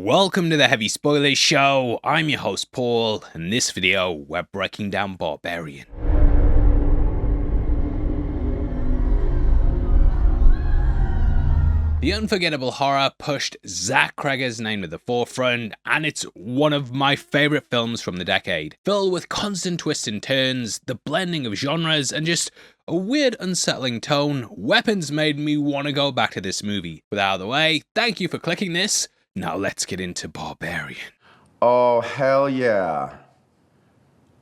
Welcome to the Heavy Spoilers Show. I'm your host Paul, and in this video we're breaking down Barbarian. The unforgettable horror pushed Zach Cregger's name to the forefront, and it's one of my favourite films from the decade. Filled with constant twists and turns, the blending of genres, and just a weird unsettling tone, Weapons made me want to go back to this movie. With that out of the way, thank you for clicking this. Now let's get into Barbarian. Oh, hell yeah.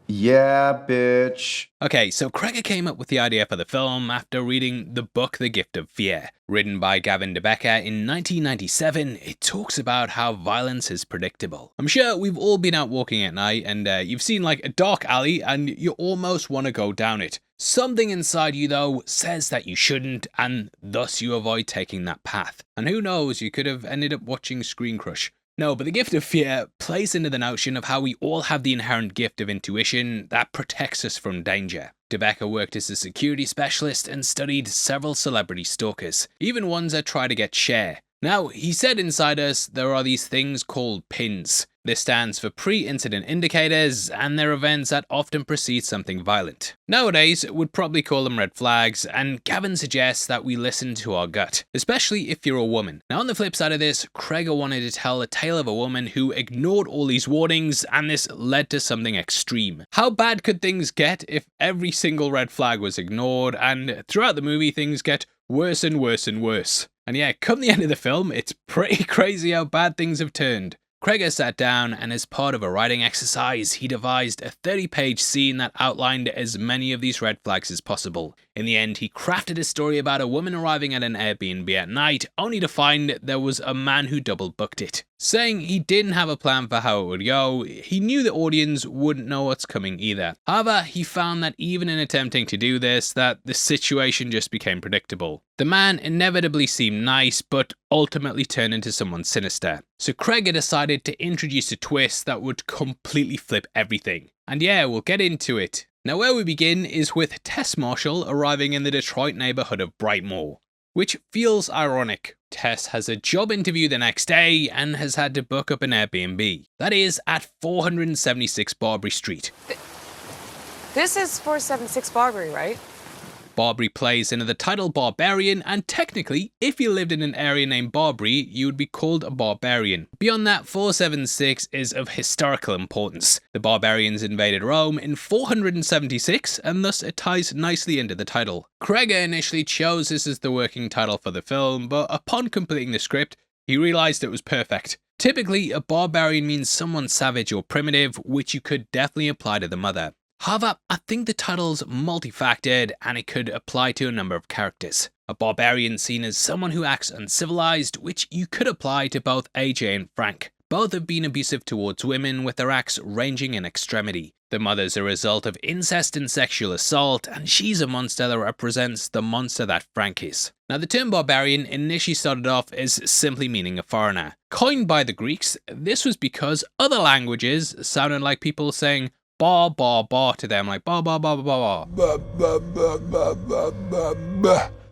Yeah, bitch. Okay, so Cregger came up with the idea for the film after reading the book The Gift of Fear. Written by Gavin DeBecker in 1997, it talks about how violence is predictable. I'm sure we've all been out walking at night and you've seen like a dark alley and you almost want to go down it. Something inside you though says that you shouldn't, and thus you avoid taking that path. And who knows, you could have ended up watching Screen Crush. No, but The Gift of Fear plays into the notion of how we all have the inherent gift of intuition that protects us from danger. DeBecker worked as a security specialist and studied several celebrity stalkers, even ones that try to get share. Now, he said inside us there are these things called pins. This stands for pre-incident indicators, and they're events that often precede something violent. Nowadays, we'd probably call them red flags, and Gavin suggests that we listen to our gut, especially if you're a woman. Now on the flip side of this, Cregger wanted to tell a tale of a woman who ignored all these warnings, and this led to something extreme. How bad could things get if every single red flag was ignored, and throughout the movie things get worse and worse and worse? And yeah, come the end of the film, it's pretty crazy how bad things have turned. Cregger sat down, and as part of a writing exercise, he devised a 30-page scene that outlined as many of these red flags as possible. In the end, he crafted a story about a woman arriving at an Airbnb at night, only to find there was a man who double booked it. Saying he didn't have a plan for how it would go, he knew the audience wouldn't know what's coming either. However, he found that even in attempting to do this, that the situation just became predictable. The man inevitably seemed nice, but ultimately turned into someone sinister. So Cregger decided to introduce a twist that would completely flip everything. And yeah, we'll get into it. Now where we begin is with Tess Marshall arriving in the Detroit neighborhood of Brightmoor. Which feels ironic. Tess has a job interview the next day and has had to book up an Airbnb. That is at 476 Barbary Street. This is 476 Barbary, right? Barbary plays into the title Barbarian, and technically, if you lived in an area named Barbary, you would be called a barbarian. Beyond that, 476 is of historical importance. The barbarians invaded Rome in 476, and thus it ties nicely into the title. Cregger initially chose this as the working title for the film, but upon completing the script, he realised it was perfect. Typically, a barbarian means someone savage or primitive, which you could definitely apply to the mother. However, I think the title's multifactored and it could apply to a number of characters. A barbarian seen as someone who acts uncivilized, which you could apply to both AJ and Frank. Both have been abusive towards women, with their acts ranging in extremity. The mother's a result of incest and sexual assault, and she's a monster that represents the monster that Frank is. Now the term barbarian initially started off as simply meaning a foreigner. Coined by the Greeks, this was because other languages sounded like people saying bar, bar, bar to them, like bar, bar, bar, bar, bar.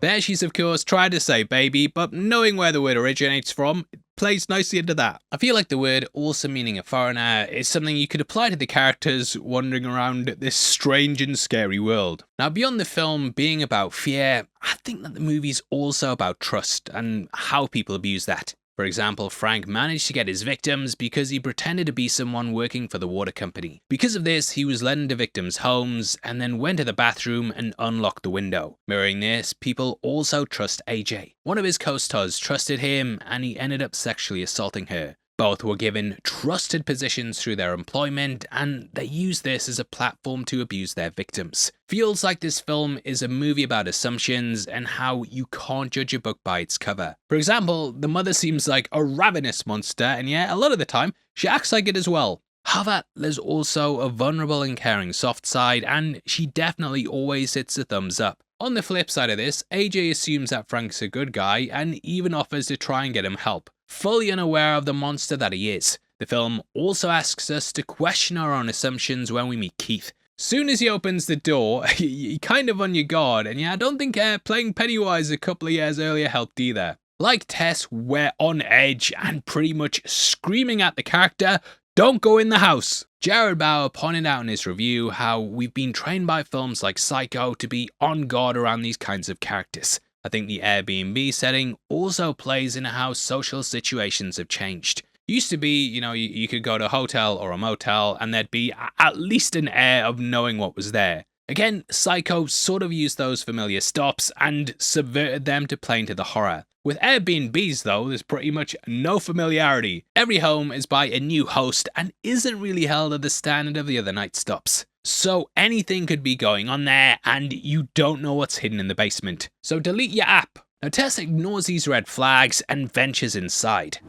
There she's of course tried to say baby, but knowing where the word originates from, it plays nicely into that. I feel like the word also meaning a foreigner is something you could apply to the characters wandering around this strange and scary world. Now beyond the film being about fear, I think that the movie's also about trust and how people abuse that. For example, Frank managed to get his victims because he pretended to be someone working for the water company. Because of this, he was led into victims' homes and then went to the bathroom and unlocked the window. Mirroring this, people also trust AJ. One of his co-stars trusted him and he ended up sexually assaulting her. Both were given trusted positions through their employment, and they used this as a platform to abuse their victims. Feels like this film is a movie about assumptions and how you can't judge a book by its cover. For example, the mother seems like a ravenous monster, and yeah, a lot of the time, she acts like it as well. However, there's also a vulnerable and caring soft side, and she definitely always hits a thumbs up. On the flip side of this, AJ assumes that Frank's a good guy and even offers to try and get him help, fully unaware of the monster that he is. The film also asks us to question our own assumptions when we meet Keith. Soon as he opens the door, you're kind of on your guard, and yeah, I don't think playing Pennywise a couple of years earlier helped either. Like Tess, we're on edge and pretty much screaming at the character, "Don't go in the house!" Jared Bauer pointed out in his review how we've been trained by films like Psycho to be on guard around these kinds of characters. I think the Airbnb setting also plays into how social situations have changed. Used to be, you could go to a hotel or a motel and there'd be at least an air of knowing what was there. Again, Psycho sort of used those familiar stops and subverted them to play into the horror. With Airbnbs though, there's pretty much no familiarity. Every home is by a new host and isn't really held at the standard of the other night stops. So anything could be going on there and you don't know what's hidden in the basement. So delete your app. Now Tess ignores these red flags and ventures inside.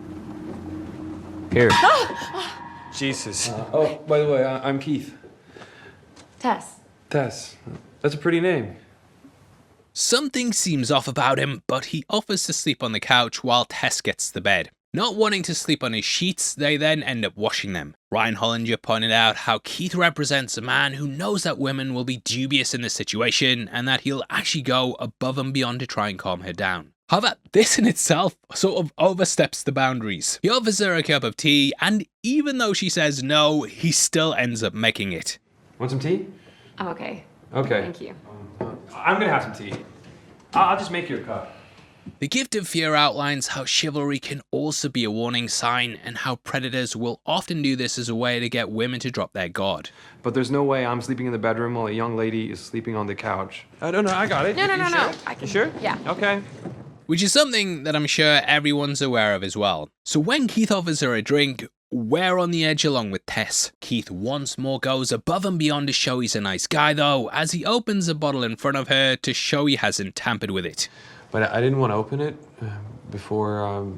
Here. Jesus. Oh, by the way, I'm Keith. Tess. Tess. That's a pretty name. Something seems off about him, but he offers to sleep on the couch while Tess gets to the bed. Not wanting to sleep on his sheets, they then end up washing them. Ryan Hollinger pointed out how Keith represents a man who knows that women will be dubious in this situation and that he'll actually go above and beyond to try and calm her down. However, this in itself sort of oversteps the boundaries. He offers her a cup of tea, and even though she says no, he still ends up making it. Want some tea? I'm okay. Okay. Thank you. I'm gonna have some tea. I'll just make you a cup. The Gift of Fear outlines how chivalry can also be a warning sign and how predators will often do this as a way to get women to drop their guard. But there's no way I'm sleeping in the bedroom while a young lady is sleeping on the couch. I don't know, I got it. No. Sure? I can. You sure? Yeah. Okay. Which is something that I'm sure everyone's aware of as well. So when Keith offers her a drink, we're on the edge along with Tess. Keith once more goes above and beyond to show he's a nice guy though, as he opens a bottle in front of her to show he hasn't tampered with it. But I didn't want to open it before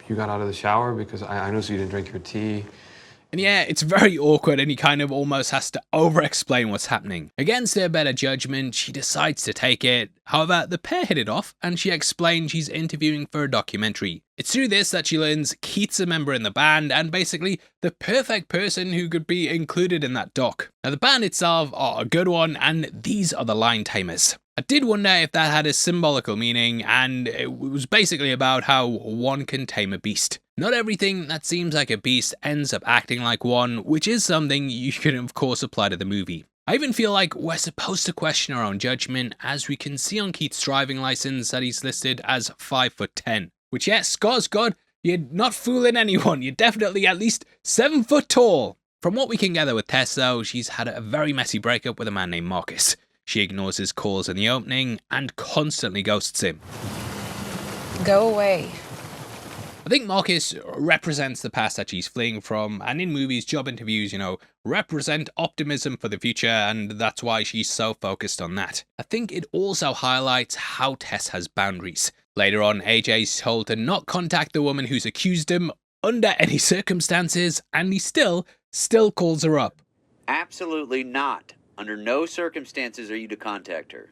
you got out of the shower because I know so you didn't drink your tea. And yeah, it's very awkward and he kind of almost has to over-explain what's happening. Against her better judgment, she decides to take it. However, the pair hit it off and she explains she's interviewing for a documentary. It's through this that she learns Keith's a member in the band and basically the perfect person who could be included in that doc. Now the band itself are a good one and these are the line tamers. I did wonder if that had a symbolical meaning, and it was basically about how one can tame a beast. Not everything that seems like a beast ends up acting like one, which is something you can of course apply to the movie. I even feel like we're supposed to question our own judgment, as we can see on Keith's driving license that he's listed as 5'10", which yes, God's God, you're not fooling anyone, you're definitely at least 7 foot tall. From what we can gather with Tess though, she's had a very messy breakup with a man named Marcus. She ignores his calls in the opening and constantly ghosts him. Go away. I think Marcus represents the past that she's fleeing from, and in movies, job interviews, represent optimism for the future, and that's why she's so focused on that. I think it also highlights how Tess has boundaries. Later on, AJ's told to not contact the woman who's accused him under any circumstances, and he still calls her up. Absolutely not. Under no circumstances are you to contact her.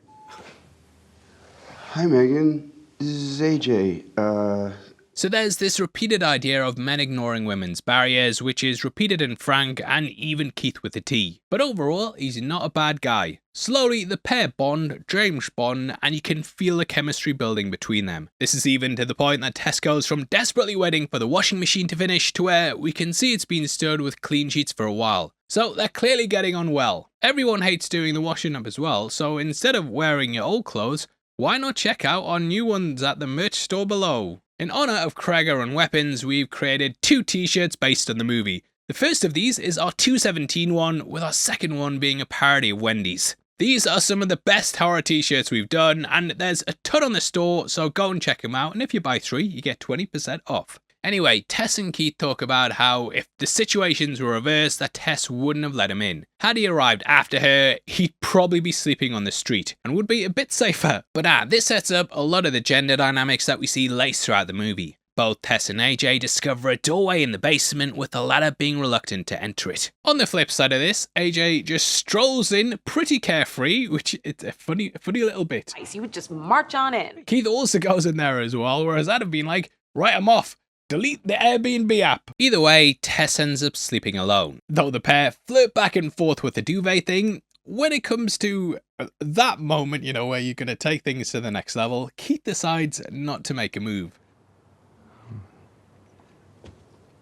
Hi, Megan. This is AJ. So there's this repeated idea of men ignoring women's barriers, which is repeated in Frank and even Keith with the T. But overall, he's not a bad guy. Slowly, the pair bond, James bond, and you can feel the chemistry building between them. This is even to the point that Tess goes from desperately waiting for the washing machine to finish to where we can see it's been stirred with clean sheets for a while. So they're clearly getting on well. Everyone hates doing the washing up as well, so instead of wearing your old clothes, why not check out our new ones at the merch store below? In honor of Cregger and weapons, we've created 2 t-shirts based on the movie. The first of these is our 217 one, with our second one being a parody of Wendy's. These are some of the best horror t-shirts we've done, and there's a ton on the store, so go and check them out, and if you buy 3, you get 20% off. Anyway, Tess and Keith talk about how if the situations were reversed, that Tess wouldn't have let him in. Had he arrived after her, he'd probably be sleeping on the street, and would be a bit safer. But this sets up a lot of the gender dynamics that we see laced throughout the movie. Both Tess and AJ discover a doorway in the basement, with the latter being reluctant to enter it. On the flip side of this, AJ just strolls in pretty carefree, which is a funny little bit. You would just march on in. Keith also goes in there as well, whereas I'd have been like, right, I'm off. Delete the Airbnb app. Either way, Tess ends up sleeping alone. Though the pair flirt back and forth with the duvet thing, when it comes to that moment, where you're going to take things to the next level, Keith decides not to make a move.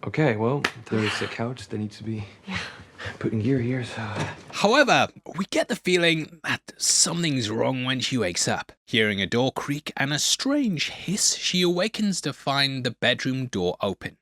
Okay, well, there's a couch that needs to be put in gear here, so... However, we get the feeling that something's wrong when she wakes up. Hearing a door creak and a strange hiss, she awakens to find the bedroom door open.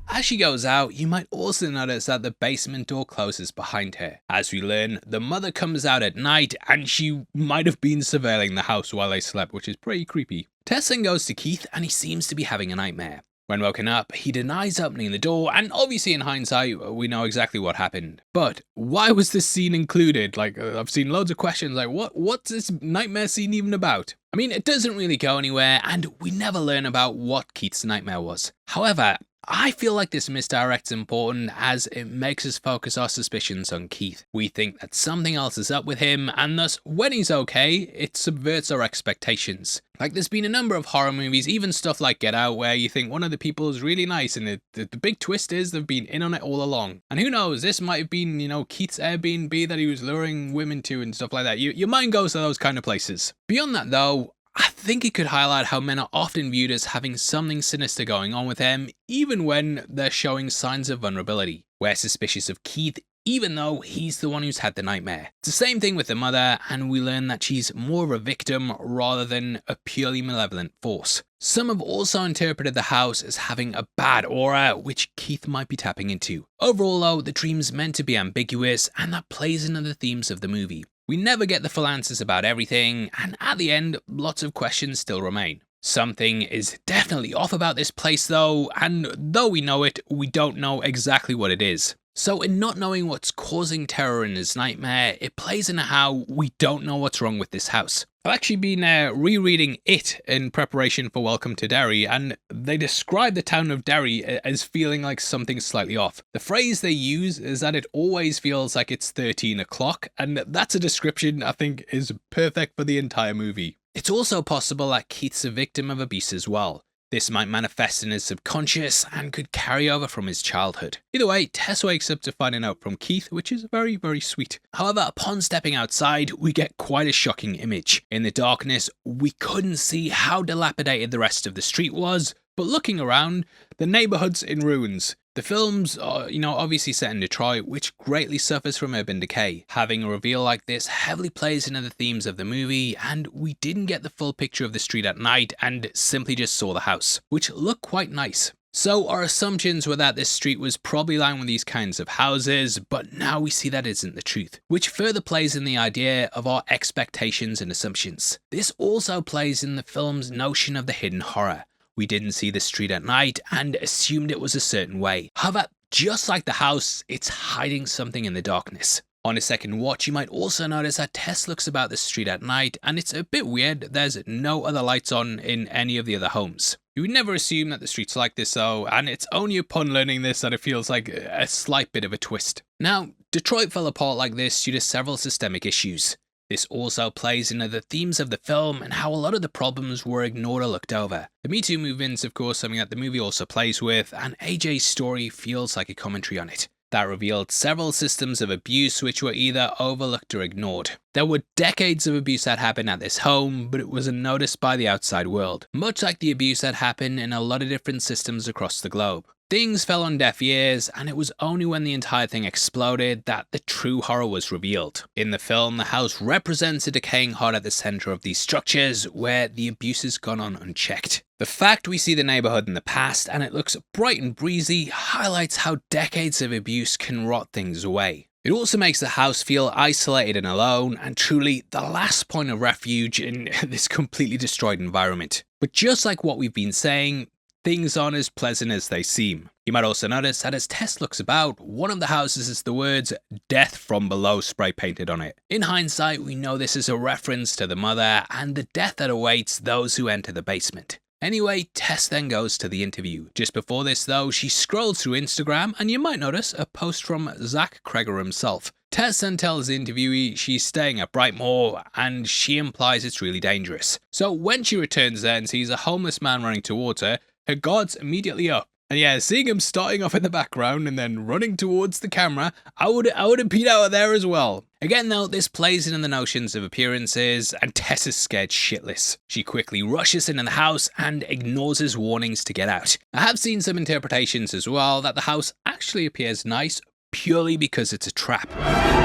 As she goes out, you might also notice that the basement door closes behind her. As we learn, the mother comes out at night and she might have been surveilling the house while they slept, which is pretty creepy. Tess then goes to Keith and he seems to be having a nightmare. When woken up, he denies opening the door, and obviously in hindsight, we know exactly what happened. But why was this scene included? Like, I've seen loads of questions like, what's this nightmare scene even about? I mean, it doesn't really go anywhere, and we never learn about what Keith's nightmare was. However, I feel like this misdirect's important as it makes us focus our suspicions on Keith. We think that something else is up with him, and thus, when he's okay, it subverts our expectations. Like, there's been a number of horror movies, even stuff like Get Out, where you think one of the people is really nice, and the big twist is they've been in on it all along. And who knows, this might have been, Keith's Airbnb that he was luring women to and stuff like that. Your mind goes to those kind of places. Beyond that, though, I think it could highlight how men are often viewed as having something sinister going on with them, even when they're showing signs of vulnerability. We're suspicious of Keith, even though he's the one who's had the nightmare. It's the same thing with the mother, and we learn that she's more of a victim rather than a purely malevolent force. Some have also interpreted the house as having a bad aura, which Keith might be tapping into. Overall though, the dream's meant to be ambiguous, and that plays into the themes of the movie. We never get the full answers about everything, and at the end, lots of questions still remain. Something is definitely off about this place though, and though we know it, we don't know exactly what it is. So in not knowing what's causing terror in his nightmare, it plays into how we don't know what's wrong with this house. I've actually been rereading It in preparation for Welcome to Derry, and they describe the town of Derry as feeling like something slightly off. The phrase they use is that it always feels like it's 13 o'clock, and that's a description I think is perfect for the entire movie. It's also possible that Keith's a victim of abuse as well. This might manifest in his subconscious and could carry over from his childhood. Either way, Tess wakes up to find a note from Keith, which is very, very sweet. However, upon stepping outside, we get quite a shocking image. In the darkness, we couldn't see how dilapidated the rest of the street was, but looking around, the neighborhood's in ruins. The film's, obviously set in Detroit, which greatly suffers from urban decay. Having a reveal like this heavily plays into the themes of the movie, and we didn't get the full picture of the street at night and simply just saw the house, which looked quite nice. So our assumptions were that this street was probably lined with these kinds of houses, but now we see that isn't the truth, which further plays in the idea of our expectations and assumptions. This also plays in the film's notion of the hidden horror. We didn't see the street at night and assumed it was a certain way. However, just like the house, it's hiding something in the darkness. On a second watch, you might also notice that Tess looks about the street at night, and it's a bit weird there's no other lights on in any of the other homes. You would never assume that the street's like this though, and it's only upon learning this that it feels like a slight bit of a twist. Now, Detroit fell apart like this due to several systemic issues. This also plays into the themes of the film and how a lot of the problems were ignored or looked over. The Me Too movement's of course something that the movie also plays with, and AJ's story feels like a commentary on it. That revealed several systems of abuse which were either overlooked or ignored. There were decades of abuse that happened at this home, but it was unnoticed by the outside world, much like the abuse that happened in a lot of different systems across the globe. Things fell on deaf ears, and it was only when the entire thing exploded that the true horror was revealed. In the film, the house represents a decaying heart at the center of these structures, where the abuse has gone on unchecked. The fact we see the neighborhood in the past and it looks bright and breezy highlights how decades of abuse can rot things away. It also makes the house feel isolated and alone, and truly the last point of refuge in this completely destroyed environment. But just like what we've been saying, things aren't as pleasant as they seem. You might also notice that as Tess looks about, one of the houses has the words "Death from Below" spray painted on it. In hindsight, we know this is a reference to the mother and the death that awaits those who enter the basement. Anyway, Tess then goes to the interview. Just before this though, she scrolls through Instagram and you might notice a post from Zach Cregger himself. Tess then tells the interviewee she's staying at Brightmoor and she implies it's really dangerous. So when she returns there and sees a homeless man running towards her, her guard's immediately up And yeah, seeing him starting off in the background and then running towards the camera, I would have peed out of there as well. Again though, this plays into the notions of appearances, and Tess is scared shitless. She quickly rushes into the house and ignores his warnings to get out. I have seen some interpretations as well that the house actually appears nice, purely because it's a trap.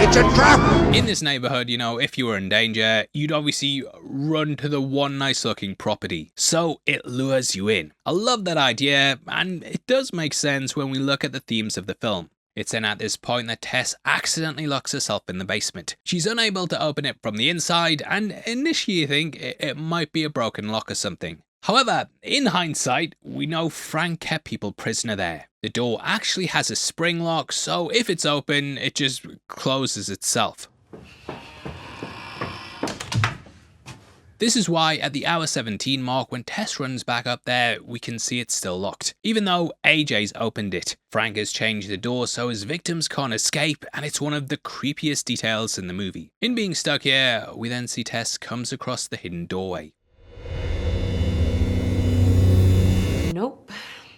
It's a trap! In this neighborhood, you know, if you were in danger, you'd obviously run to the one nice looking property. So it lures you in. I love that idea, and it does make sense when we look at the themes of the film. It's then at this point that Tess accidentally locks herself in the basement. She's unable to open it from the inside, and initially you think it might be a broken lock or something. However, in hindsight, we know Frank kept people prisoner there. The door actually has a spring lock, so if it's open, it just closes itself. This is why at the hour 17 mark, when Tess runs back up there, we can see it's still locked, even though AJ's opened it. Frank has changed the door so his victims can't escape, and it's one of the creepiest details in the movie. In being stuck here, we then see Tess comes across the hidden doorway. Nope.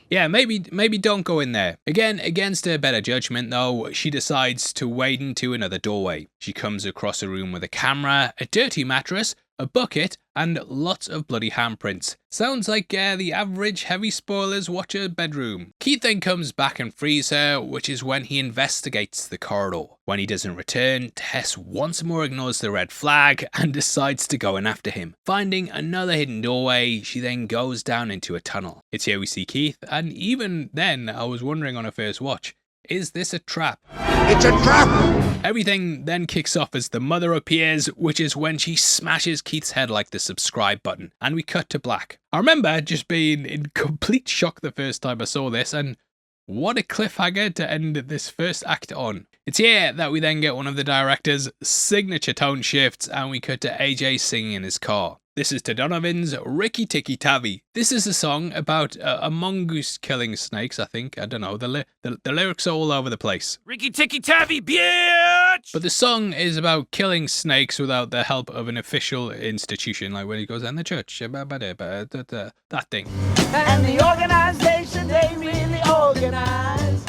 Yeah, maybe don't go in there. Again, against her better judgment though, she decides to wade into another doorway. She comes across a room with a camera, a dirty mattress, a bucket, and lots of bloody handprints. Sounds like the average heavy spoilers watcher bedroom. Keith then comes back and frees her, which is when he investigates the corridor. When he doesn't return, Tess once more ignores the red flag and decides to go in after him. Finding another hidden doorway, she then goes down into a tunnel. It's here we see Keith, and even then I was wondering on a first watch, is this a trap? It's a trap! Everything then kicks off as the mother appears, which is when she smashes Keith's head like the subscribe button, and we cut to black. I remember just being in complete shock the first time I saw this, and what a cliffhanger to end this first act on. It's here that we then get one of the director's signature tone shifts, and we cut to AJ singing in his car. This is to Donovan's Ricky Tikki Tavi. This is a song about a mongoose killing snakes, I think. I don't know. The lyrics are all over the place. Ricky Tikki Tavi, bitch! But the song is about killing snakes without the help of an official institution, like when he goes in the church. That thing. And the organization, they really organize.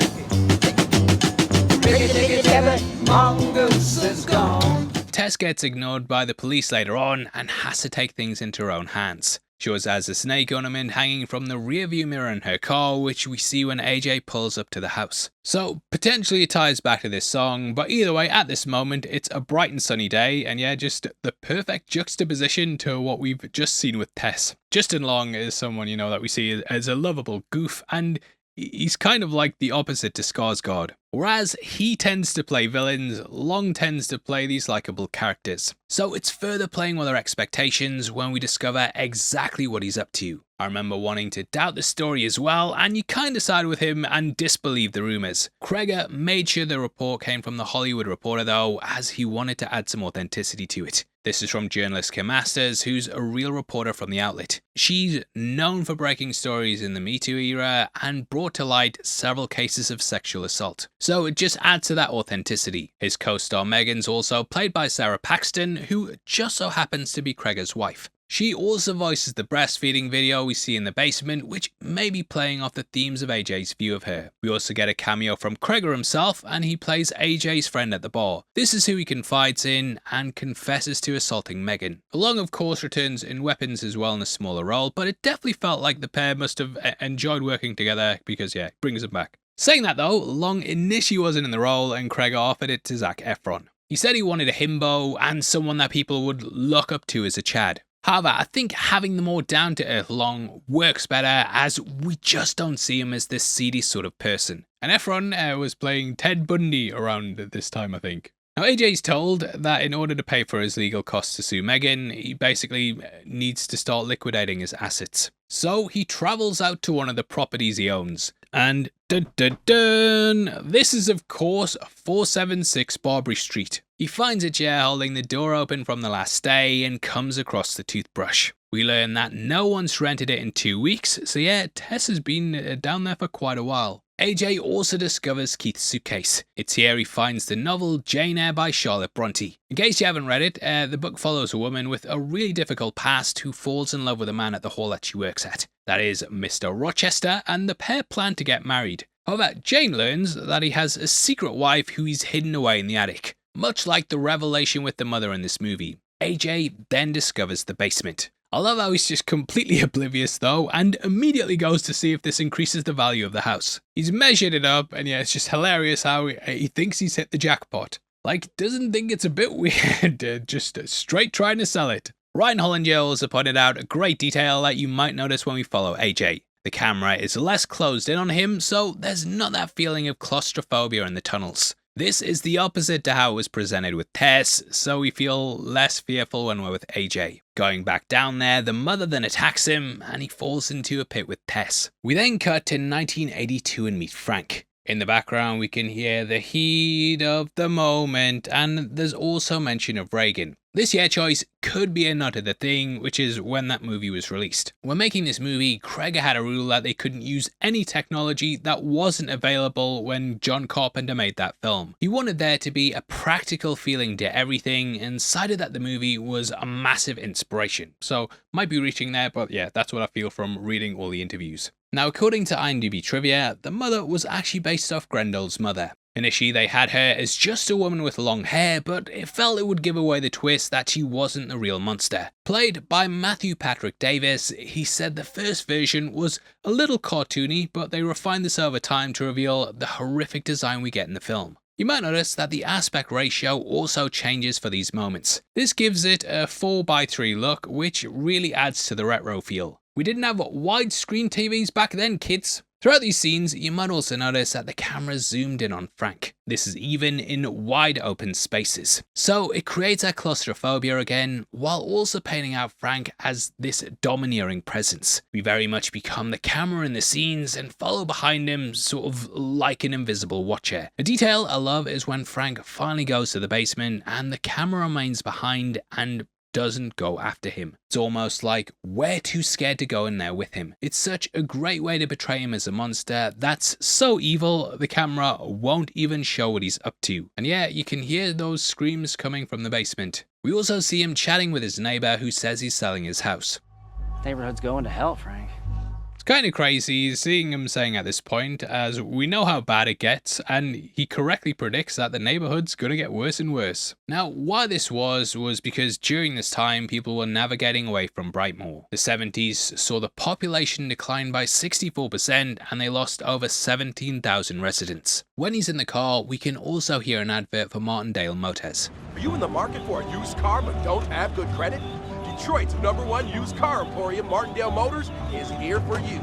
Ricky Tikki Tavi, mongoose is gone. Tess gets ignored by the police later on and has to take things into her own hands. She also has a snake ornament hanging from the rearview mirror in her car, which we see when AJ pulls up to the house. So potentially it ties back to this song, but either way, at this moment, it's a bright and sunny day, and yeah, just the perfect juxtaposition to what we've just seen with Tess. Justin Long is someone, you know, that we see as a lovable goof, and he's kind of like the opposite to Skarsgård. Whereas he tends to play villains, Long tends to play these likable characters. So it's further playing with our expectations when we discover exactly what he's up to. I remember wanting to doubt the story as well, and you kind of side with him and disbelieve the rumours. Cregger made sure the report came from the Hollywood Reporter though, as he wanted to add some authenticity to it. This is from journalist Kim Masters, who's a real reporter from the outlet. She's known for breaking stories in the Me Too era and brought to light several cases of sexual assault. So it just adds to that authenticity. His co-star Megan's also played by Sarah Paxton, who just so happens to be Cregger's wife. She also voices the breastfeeding video we see in the basement, which may be playing off the themes of AJ's view of her. We also get a cameo from Cregger himself, and he plays AJ's friend at the bar. This is who he confides in and confesses to assaulting Megan. Long, of course, returns in Weapons as well in a smaller role, but it definitely felt like the pair must have enjoyed working together because, yeah, it brings them back. Saying that though, Long initially wasn't in the role, and Cregger offered it to Zach Efron. He said he wanted a himbo and someone that people would look up to as a Chad. However, I think having the more down-to-earth Long works better, as we just don't see him as this seedy sort of person. And Efron was playing Ted Bundy around this time, I think. Now AJ's told that in order to pay for his legal costs to sue Megan, he basically needs to start liquidating his assets. So he travels out to one of the properties he owns. And dun dun dun, this is of course 476 Barbary Street. He finds a chair holding the door open from the last stay and comes across the toothbrush. We learn that no one's rented it in 2 weeks, so yeah, Tess has been down there for quite a while. AJ also discovers Keith's suitcase. It's here he finds the novel Jane Eyre by Charlotte Bronte. In case you haven't read it, the book follows a woman with a really difficult past who falls in love with a man at the hall that she works at. that is Mr. Rochester, and the pair plan to get married. However, Jane learns that he has a secret wife who he's hidden away in the attic. Much like the revelation with the mother in this movie, AJ then discovers the basement. I love how he's just completely oblivious though, and immediately goes to see if this increases the value of the house. He's measured it up, and yeah, it's just hilarious how he thinks he's hit the jackpot. Like, doesn't think it's a bit weird, just straight trying to sell it. Ryan Hollinger also pointed out a great detail that you might notice when we follow AJ. The camera is less closed in on him, so there's not that feeling of claustrophobia in the tunnels. This is the opposite to how it was presented with Tess, so we feel less fearful when we're with AJ. Going back down there, the mother then attacks him, and he falls into a pit with Tess. We then cut to 1982 and meet Frank. In the background, we can hear the heat of the moment, and there's also mention of Reagan. This year choice could be a nod to The Thing, which is when that movie was released. When making this movie, Cregger had a rule that they couldn't use any technology that wasn't available when John Carpenter made that film. He wanted there to be a practical feeling to everything and cited that the movie was a massive inspiration. So, might be reaching there, but yeah, that's what I feel from reading all the interviews. Now, according to IMDb trivia, the mother was actually based off Grendel's mother. Initially, they had her as just a woman with long hair, but it felt it would give away the twist that she wasn't the real monster. Played by Matthew Patrick Davis, he said the first version was a little cartoony, but they refined this over time to reveal the horrific design we get in the film. You might notice that the aspect ratio also changes for these moments. This gives it a 4:3 look, which really adds to the retro feel. We didn't have widescreen TVs back then, kids. Throughout these scenes, you might also notice that the camera zoomed in on Frank. This is even in wide open spaces. So it creates that claustrophobia again, while also painting out Frank as this domineering presence. We very much become the camera in the scenes and follow behind him, sort of like an invisible watcher. A detail I love is when Frank finally goes to the basement and the camera remains behind and doesn't go after him. It's almost like we're too scared to go in there with him. It's such a great way to portray him as a monster that's so evil the camera won't even show what he's up to. And yeah, you can hear those screams coming from the basement. We also see him chatting with his neighbor who says he's selling his house. Neighborhood's going to hell, Frank. It's kind of crazy seeing him saying at this point, as we know how bad it gets, and he correctly predicts that the neighborhood's gonna get worse and worse. Now, why this was because during this time, people were navigating away from Brightmoor. The 70s saw the population decline by 64%, and they lost over 17,000 residents. When he's in the car, we can also hear an advert for Martindale Motors. Are you in the market for a used car but don't have good credit? Detroit's #1 used car emporium, Martindale Motors, is here for you.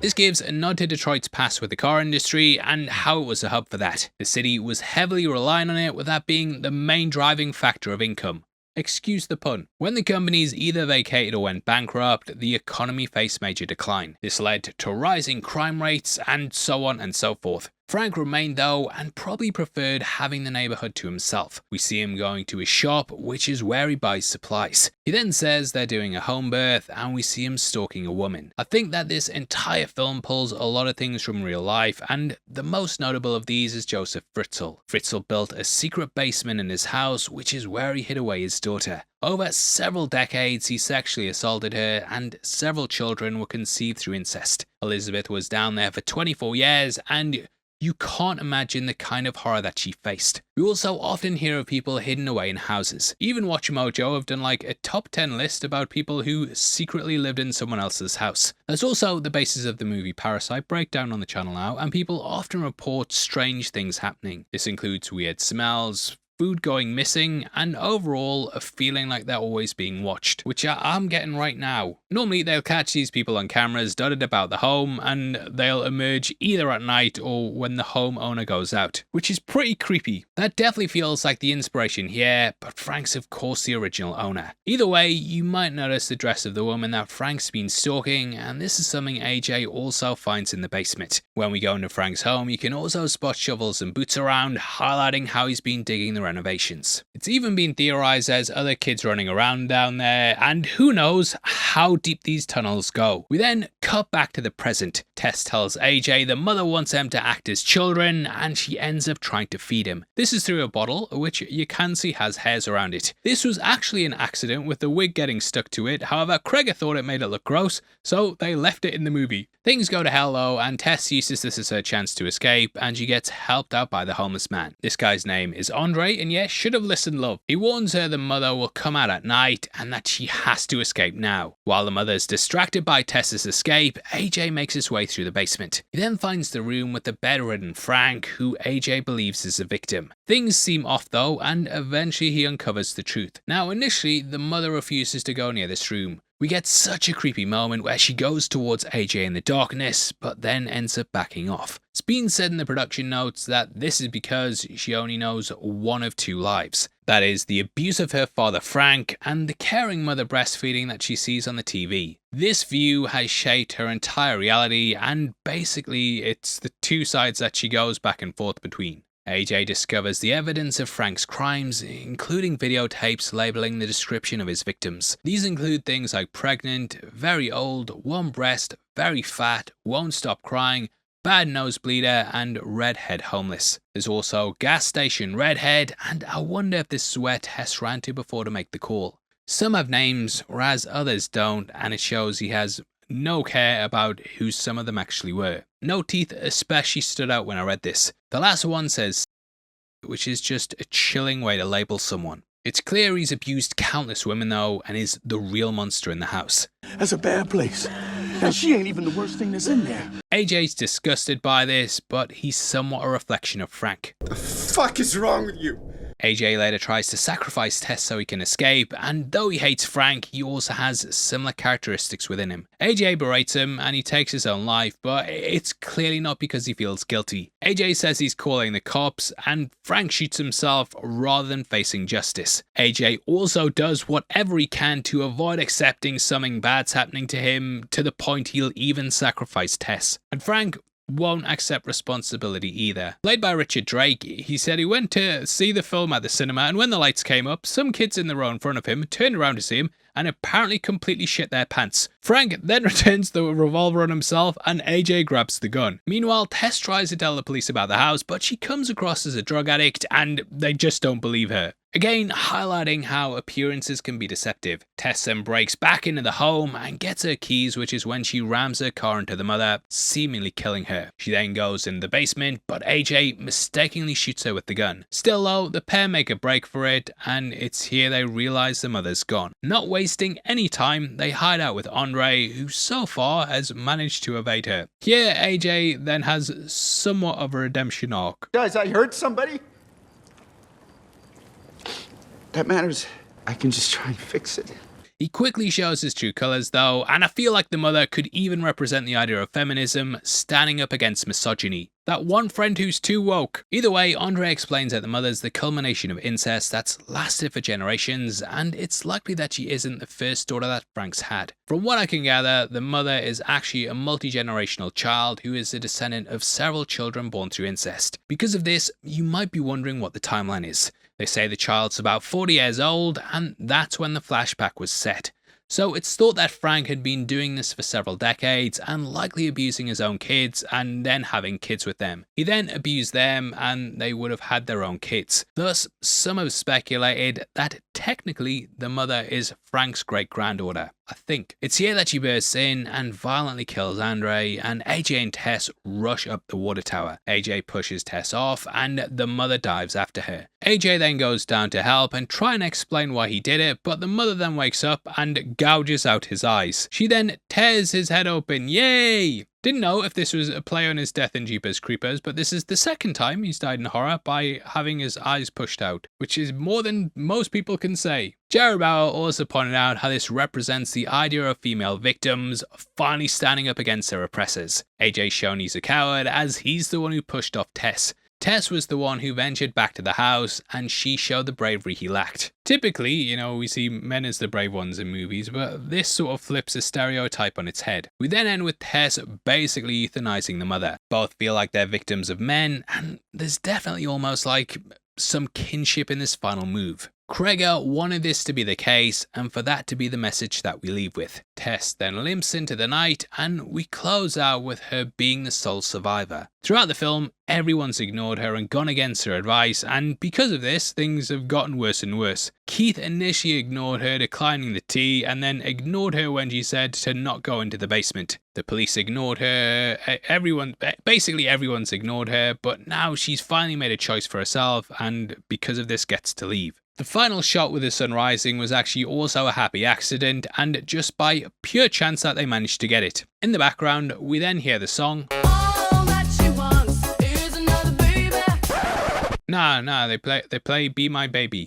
This gives a nod to Detroit's past with the car industry and how it was a hub for that. The city was heavily relying on it, with that being the main driving factor of income. Excuse the pun. When the companies either vacated or went bankrupt, the economy faced major decline. This led to rising crime rates and so on and so forth. Frank remained though, and probably preferred having the neighborhood to himself. We see him going to his shop, which is where he buys supplies. He then says they're doing a home birth, and we see him stalking a woman. I think that this entire film pulls a lot of things from real life, and the most notable of these is Joseph Fritzl. Fritzl built a secret basement in his house, which is where he hid away his daughter. Over several decades, he sexually assaulted her, and several children were conceived through incest. Elizabeth was down there for 24 years, and you can't imagine the kind of horror that she faced. We also often hear of people hidden away in houses. Even Watch Mojo have done like a top 10 list about people who secretly lived in someone else's house. There's also the basis of the movie Parasite breakdown on the channel now, and people often report strange things happening. This includes weird smells, food going missing, and overall a feeling like they're always being watched, which I'm getting right now. Normally they'll catch these people on cameras dotted about the home, and they'll emerge either at night or when the homeowner goes out, which is pretty creepy. That definitely feels like the inspiration here, but Frank's of course the original owner. Either way, you might notice the dress of the woman that Frank's been stalking, and this is something AJ also finds in the basement. When we go into Frank's home, you can also spot shovels and boots around, highlighting how he's been digging the renovations. It's even been theorized there's other kids running around down there, and who knows how deep these tunnels go. We then cut back to the present. Tess tells AJ the mother wants them to act as children, and she ends up trying to feed him. This is through a bottle, which you can see has hairs around it. This was actually an accident with the wig getting stuck to it, however Cregger thought it made it look gross, so they left it in the movie. Things go to hell though, and Tess uses this as her chance to escape, and she gets helped out by the homeless man. This guy's name is Andre, and yes, should have listened, love. He warns her the mother will come out at night, and that she has to escape now. While the mother's distracted by Tess's escape, AJ makes his way through the basement. He then finds the room with the bedridden Frank, who AJ believes is a victim. Things seem off though, and eventually he uncovers the truth. Now initially, the mother refuses to go near this room. We get such a creepy moment where she goes towards AJ in the darkness, but then ends up backing off. It's been said in the production notes that this is because she only knows one of two lives. That is, the abuse of her father Frank and the caring mother breastfeeding that she sees on the TV. This view has shaped her entire reality, and basically it's the two sides that she goes back and forth between. AJ discovers the evidence of Frank's crimes, including videotapes labeling the description of his victims. These include things like pregnant, very old, one breast, very fat, won't stop crying, bad nosebleeder, and redhead homeless. There's also gas station redhead, and I wonder if this is where Tess ran to before to make the call. Some have names, whereas others don't, and it shows he has no care about who some of them actually were. No teeth especially stood out when I read this. The last one says, which is just a chilling way to label someone. It's clear he's abused countless women though, and is the real monster in the house. That's a bad place. And she ain't even the worst thing that's in there. AJ's disgusted by this, but he's somewhat a reflection of Frank. The fuck is wrong with you? AJ later tries to sacrifice Tess so he can escape, and though he hates Frank, he also has similar characteristics within him. AJ berates him and he takes his own life, but it's clearly not because he feels guilty. AJ says he's calling the cops, and Frank shoots himself rather than facing justice. AJ also does whatever he can to avoid accepting something bad's happening to him, to the point he'll even sacrifice Tess. And Frank won't accept responsibility either. Played by Richard Drake, he said he went to see the film at the cinema, and when the lights came up, some kids in the row in front of him turned around to see him and apparently completely shit their pants. Frank then returns the revolver on himself, and AJ grabs the gun. Meanwhile, Tess tries to tell the police about the house, but she comes across as a drug addict and they just don't believe her. Again, highlighting how appearances can be deceptive. Tess then breaks back into the home and gets her keys, which is when she rams her car into the mother, seemingly killing her. She then goes in the basement, but AJ mistakenly shoots her with the gun. Still though, the pair make a break for it, and it's here they realize the mother's gone. Not wasting any time, they hide out with Andre, who so far has managed to evade her. Here, AJ then has somewhat of a redemption arc. Guys, I hurt somebody? That matters. I can just try and fix it. He quickly shows his true colours though, and I feel like the mother could even represent the idea of feminism, standing up against misogyny. That one friend who's too woke. Either way, Andre explains that the mother's the culmination of incest that's lasted for generations, and it's likely that she isn't the first daughter that Frank's had. From what I can gather, the mother is actually a multi-generational child who is a descendant of several children born through incest. Because of this, you might be wondering what the timeline is. They say the child's about 40 years old, and that's when the flashback was set. So it's thought that Frank had been doing this for several decades and likely abusing his own kids and then having kids with them. He then abused them and they would have had their own kids. Thus, some have speculated that technically the mother is Frank's great-granddaughter. I think. It's here that she bursts in and violently kills Andre, and AJ and Tess rush up the water tower. AJ pushes Tess off and the mother dives after her. AJ then goes down to help and try and explain why he did it, but the mother then wakes up and gouges out his eyes. She then tears his head open. Yay! Didn't know if this was a play on his death in Jeepers Creepers, but this is the second time he's died in horror by having his eyes pushed out, which is more than most people can say. Jared Bauer also pointed out how this represents the idea of female victims finally standing up against their oppressors. AJ's shown he's a coward as he's the one who pushed off Tess. Tess was the one who ventured back to the house, and she showed the bravery he lacked. Typically, we see men as the brave ones in movies, but this sort of flips a stereotype on its head. We then end with Tess basically euthanizing the mother. Both feel like they're victims of men, and there's definitely almost like some kinship in this final move. Cregger wanted this to be the case, and for that to be the message that we leave with. Tess then limps into the night, and we close out with her being the sole survivor. Throughout the film, everyone's ignored her and gone against her advice, and because of this, things have gotten worse and worse. Keith initially ignored her declining the tea, and then ignored her when she said to not go into the basement. The police ignored her, basically everyone's ignored her, but now she's finally made a choice for herself, and because of this gets to leave. The final shot with the sun rising was actually also a happy accident, and just by pure chance that they managed to get it. In the background, we then hear the song. Nah, they play Be My Baby.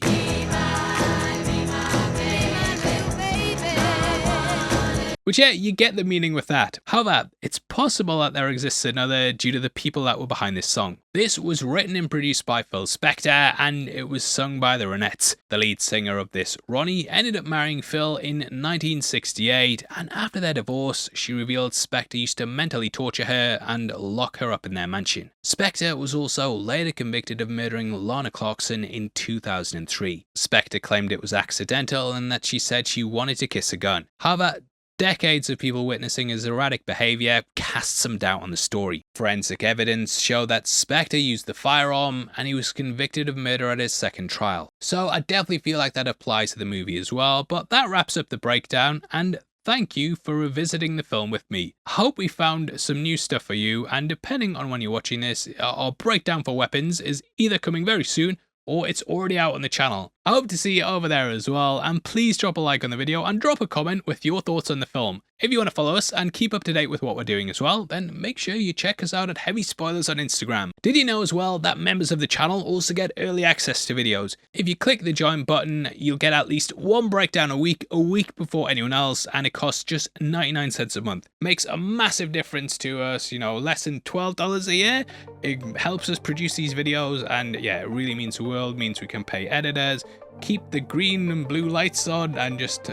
Which, yeah, you get the meaning with that. However, it's possible that there exists another due to the people that were behind this song. This was written and produced by Phil Spector, and it was sung by the Ronettes. The lead singer of this, Ronnie, ended up marrying Phil in 1968, and after their divorce, she revealed Spector used to mentally torture her and lock her up in their mansion. Spector was also later convicted of murdering Lana Clarkson in 2003. Spector claimed it was accidental and that she said she wanted to kiss a gun. However, decades of people witnessing his erratic behaviour cast some doubt on the story. Forensic evidence showed that Spector used the firearm, and he was convicted of murder at his second trial. So I definitely feel like that applies to the movie as well, but that wraps up the breakdown, and thank you for revisiting the film with me. I hope we found some new stuff for you, and depending on when you're watching this, our breakdown for weapons is either coming very soon or it's already out on the channel. I hope to see you over there as well, and please drop a like on the video and drop a comment with your thoughts on the film. If you want to follow us and keep up to date with what we're doing as well, then make sure you check us out at Heavy Spoilers on Instagram. Did you know as well that members of the channel also get early access to videos? If you click the join button, you'll get at least one breakdown a week before anyone else, and it costs just 99 cents a month. Makes a massive difference to us, you know, less than $12 a year. It helps us produce these videos, and yeah, it really means the world, means we can pay editors, keep the green and blue lights on, and just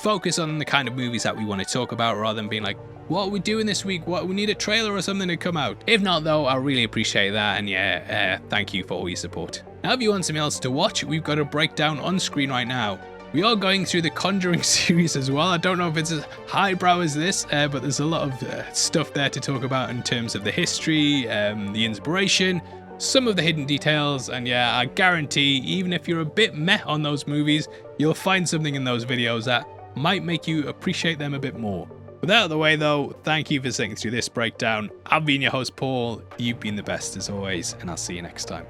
focus on the kind of movies that we want to talk about rather than being like, what are we doing this week? What, we need a trailer or something to come out. If not though, I really appreciate that, and yeah, thank you for all your support. Now if you want something else to watch, we've got a breakdown on screen right now. We are going through the Conjuring series as well. I don't know if it's as highbrow as this, but there's a lot of stuff there to talk about in terms of the history, the inspiration, some of the hidden details, and yeah, I guarantee even if you're a bit meh on those movies, you'll find something in those videos that might make you appreciate them a bit more. With that out of the way though, thank you for sitting through this breakdown. I've been your host Paul, you've been the best as always, and I'll see you next time.